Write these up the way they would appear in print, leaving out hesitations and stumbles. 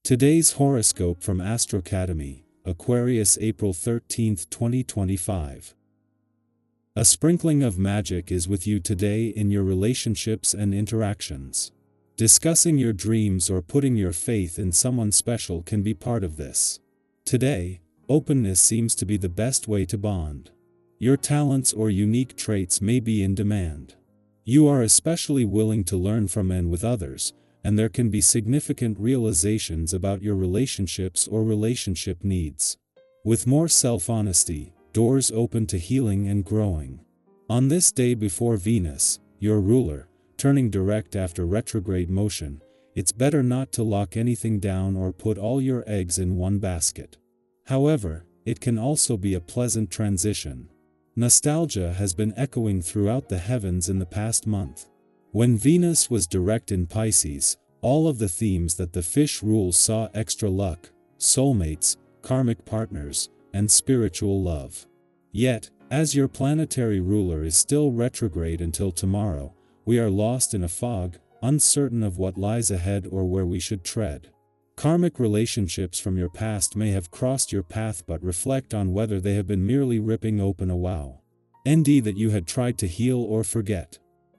Today's horoscope from Astrocademy, Aquarius, April 13, 2025. A sprinkling of magic is with you today in your relationships and interactions. Discussing your dreams or putting your faith in someone special can be part of this. Today, openness seems to be the best way to bond. Your talents or unique traits may be in demand. You are especially willing to learn from and with others, and there can be significant realizations about your relationships or relationship needs. With more self-honesty, doors open to healing and growing. On this day before Venus, your ruler, turning direct after retrograde motion, it's better not to lock anything down or put all your eggs in one basket. However, it can also be a pleasant transition. Nostalgia has been echoing throughout the heavens in the past month. When Venus was direct in Pisces, all of the themes that the fish rules saw: extra luck, soulmates, karmic partners, and spiritual love. Yet, as your planetary ruler is still retrograde until tomorrow, we are lost in a fog, uncertain of what lies ahead or where we should tread. Karmic relationships from your past may have crossed your path, but reflect on whether they have been merely ripping open a wound that you had tried to heal or forget.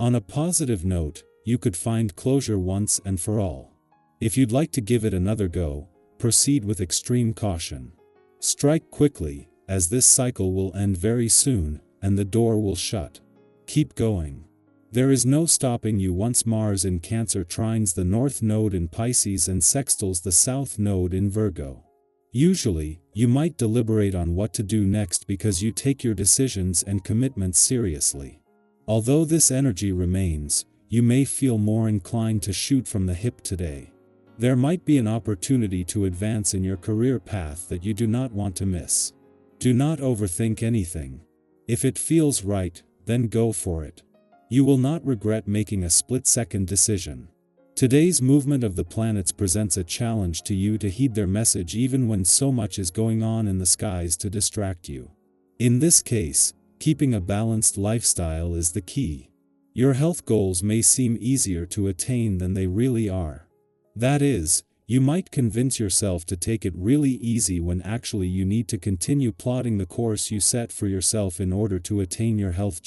On a positive note, you could find closure once and for all. If you'd like to give it another go, proceed with extreme caution. Strike quickly, as this cycle will end very soon, and the door will shut. Keep going. There is no stopping you once Mars in Cancer trines the North Node in Pisces and sextiles the South Node in Virgo. Usually, you might deliberate on what to do next because you take your decisions and commitments seriously. Although this energy remains, you may feel more inclined to shoot from the hip today. There might be an opportunity to advance in your career path that you do not want to miss. Do not overthink anything. If it feels right, then go for it. You will not regret making a split-second decision. Today's movement of the planets presents a challenge to you to heed their message even when so much is going on in the skies to distract you. In this case, keeping a balanced lifestyle is the key. Your health goals may seem easier to attain than they really are. That is, you might convince yourself to take it really easy when actually you need to continue plotting the course you set for yourself in order to attain your health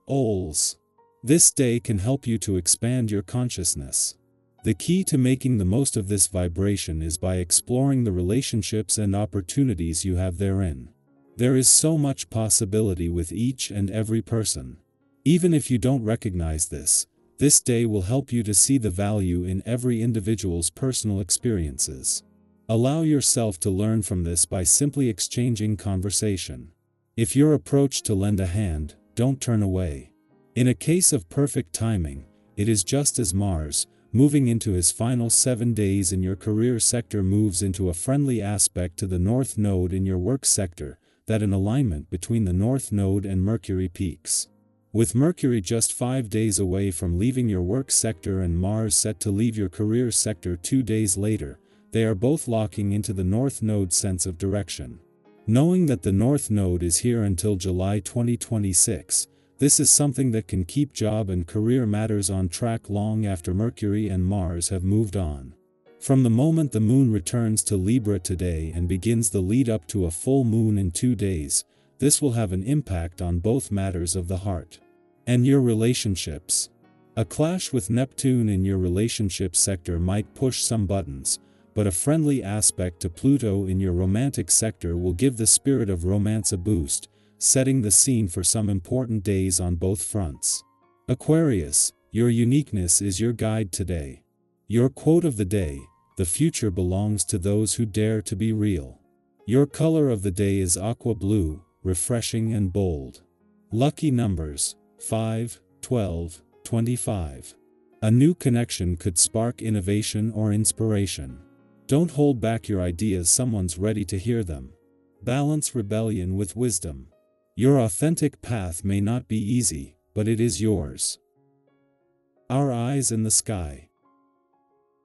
goals. This day can help you to expand your consciousness. The key to making the most of this vibration is by exploring the relationships and opportunities you have therein. There is so much possibility with each and every person. Even if you don't recognize this day will help you to see the value in every individual's personal experiences. Allow yourself to learn from this by simply exchanging conversation. If you're approached to lend a hand, don't turn away. In a case of perfect timing, it is just as Mars, moving into his final 7 days in your career sector, moves into a friendly aspect to the North Node in your work sector, that an alignment between the North Node and Mercury peaks. With Mercury just 5 days away from leaving your work sector and Mars set to leave your career sector 2 days later, they are both locking into the North Node sense of direction. Knowing that the North Node is here until July 2026, this is something that can keep job and career matters on track long after Mercury and Mars have moved on. From the moment the moon returns to Libra today and begins the lead up to a full moon in 2 days, this will have an impact on both matters of the heart and your relationships. A clash with Neptune in your relationship sector might push some buttons, but a friendly aspect to Pluto in your romantic sector will give the spirit of romance a boost, setting the scene for some important days on both fronts. Aquarius, your uniqueness is your guide today. Your quote of the day: "The future belongs to those who dare to be real." Your color of the day is aqua blue, refreshing and bold. Lucky numbers: 5, 12, 25. A new connection could spark innovation or inspiration. Don't hold back your ideas, someone's ready to hear them. Balance rebellion with wisdom. Your authentic path may not be easy, but it is yours. Our eyes in the sky.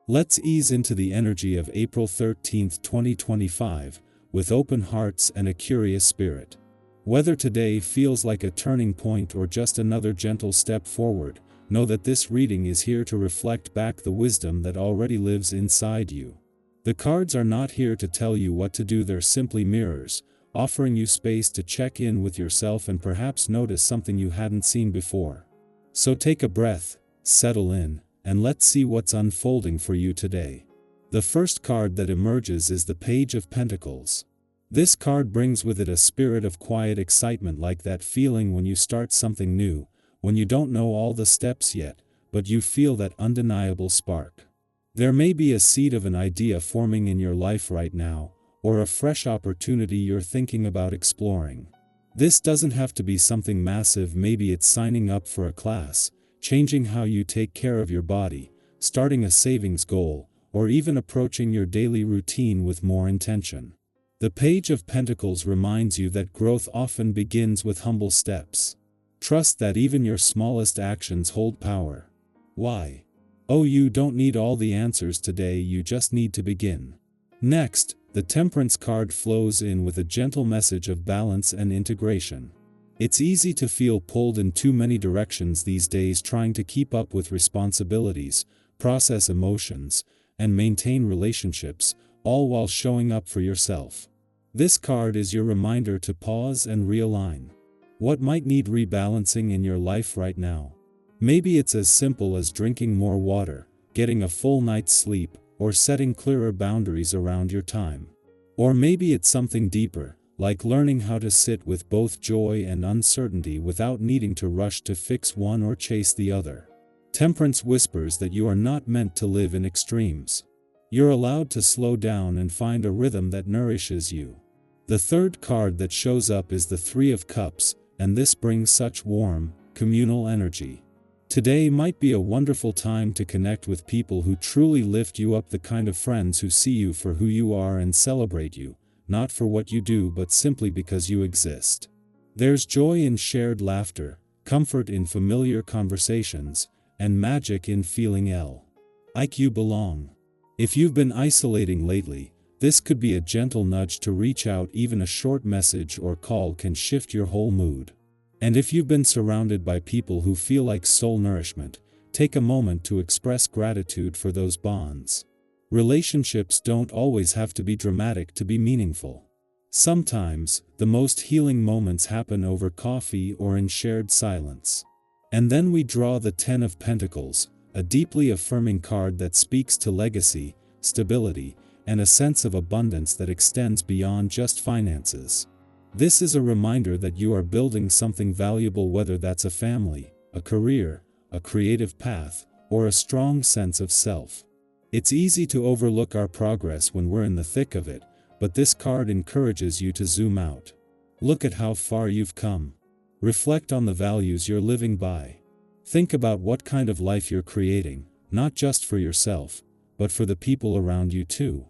Let's ease into the energy of April 13, 2025, with open hearts and a curious spirit. Whether today feels like a turning point or just another gentle step forward, know that this reading is here to reflect back the wisdom that already lives inside you. The cards are not here to tell you what to do, they're simply mirrors, offering you space to check in with yourself and perhaps notice something you hadn't seen before. So take a breath, settle in, and let's see what's unfolding for you today. The first card that emerges is the Page of Pentacles. This card brings with it a spirit of quiet excitement, like that feeling when you start something new, when you don't know all the steps yet, but you feel that undeniable spark. There may be a seed of an idea forming in your life right now, or a fresh opportunity you're thinking about exploring. This doesn't have to be something massive. Maybe it's signing up for a class, changing how you take care of your body, starting a savings goal, or even approaching your daily routine with more intention. The Page of Pentacles reminds you that growth often begins with humble steps. Trust that even your smallest actions hold power. Why? Oh, you don't need all the answers today, you just need to begin. Next, the Temperance card flows in with a gentle message of balance and integration. It's easy to feel pulled in too many directions these days, trying to keep up with responsibilities, process emotions, and maintain relationships, all while showing up for yourself. This card is your reminder to pause and realign. What might need rebalancing in your life right now? Maybe it's as simple as drinking more water, getting a full night's sleep, or setting clearer boundaries around your time. Or maybe it's something deeper, like learning how to sit with both joy and uncertainty without needing to rush to fix one or chase the other. Temperance whispers that you are not meant to live in extremes. You're allowed to slow down and find a rhythm that nourishes you. The third card that shows up is the Three of Cups, and this brings such warm, communal energy. Today might be a wonderful time to connect with people who truly lift you up, the kind of friends who see you for who you are and celebrate you, not for what you do but simply because you exist. There's joy in shared laughter, comfort in familiar conversations, and magic in feeling like you belong. If you've been isolating lately, this could be a gentle nudge to reach out. Even a short message or call can shift your whole mood. And if you've been surrounded by people who feel like soul nourishment, take a moment to express gratitude for those bonds. Relationships don't always have to be dramatic to be meaningful. Sometimes, the most healing moments happen over coffee or in shared silence. And then we draw the Ten of Pentacles, a deeply affirming card that speaks to legacy, stability, and a sense of abundance that extends beyond just finances. This is a reminder that you are building something valuable, whether that's a family, a career, a creative path, or a strong sense of self. It's easy to overlook our progress when we're in the thick of it, but this card encourages you to zoom out. Look at how far you've come. Reflect on the values you're living by. Think about what kind of life you're creating, not just for yourself, but for the people around you too.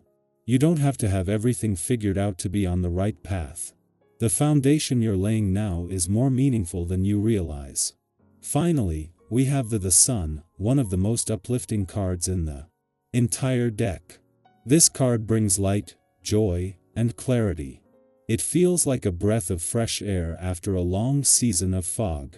You don't have to have everything figured out to be on the right path. The foundation you're laying now is more meaningful than you realize. Finally, we have the Sun, one of the most uplifting cards in the entire deck. This card brings light, joy, and clarity. It feels like a breath of fresh air after a long season of fog.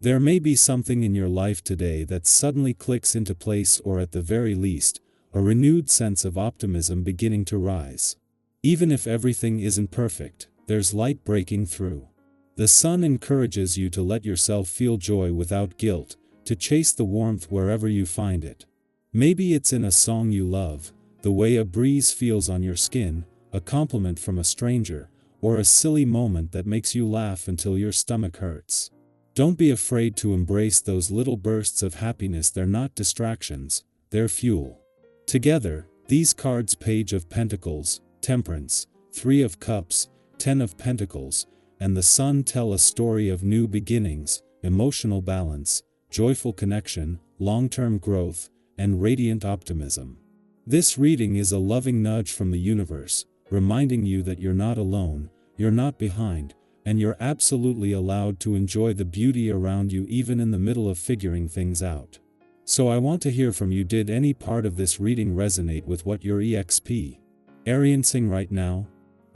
There may be something in your life today that suddenly clicks into place, or at the very least, a renewed sense of optimism beginning to rise. Even if everything isn't perfect, there's light breaking through. The Sun encourages you to let yourself feel joy without guilt, to chase the warmth wherever you find it. Maybe it's in a song you love, the way a breeze feels on your skin, a compliment from a stranger, or a silly moment that makes you laugh until your stomach hurts. Don't be afraid to embrace those little bursts of happiness. They're not distractions, they're fuel. Together, these cards, Page of Pentacles, Temperance, Three of Cups, Ten of Pentacles, and the Sun, tell a story of new beginnings, emotional balance, joyful connection, long-term growth, and radiant optimism. This reading is a loving nudge from the universe, reminding you that you're not alone, you're not behind, and you're absolutely allowed to enjoy the beauty around you even in the middle of figuring things out. So I want to hear from you. Did any part of this reading resonate with what you're experiencing right now?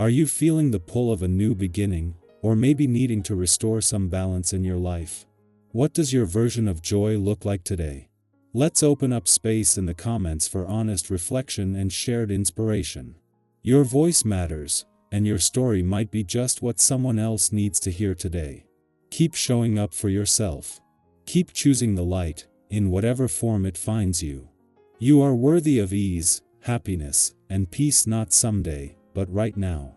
Are you feeling the pull of a new beginning, or maybe needing to restore some balance in your life? What does your version of joy look like today? Let's open up space in the comments for honest reflection and shared inspiration. Your voice matters, and your story might be just what someone else needs to hear today. Keep showing up for yourself. Keep choosing the light, in whatever form it finds you. You are worthy of ease, happiness, and peace, not someday, but right now.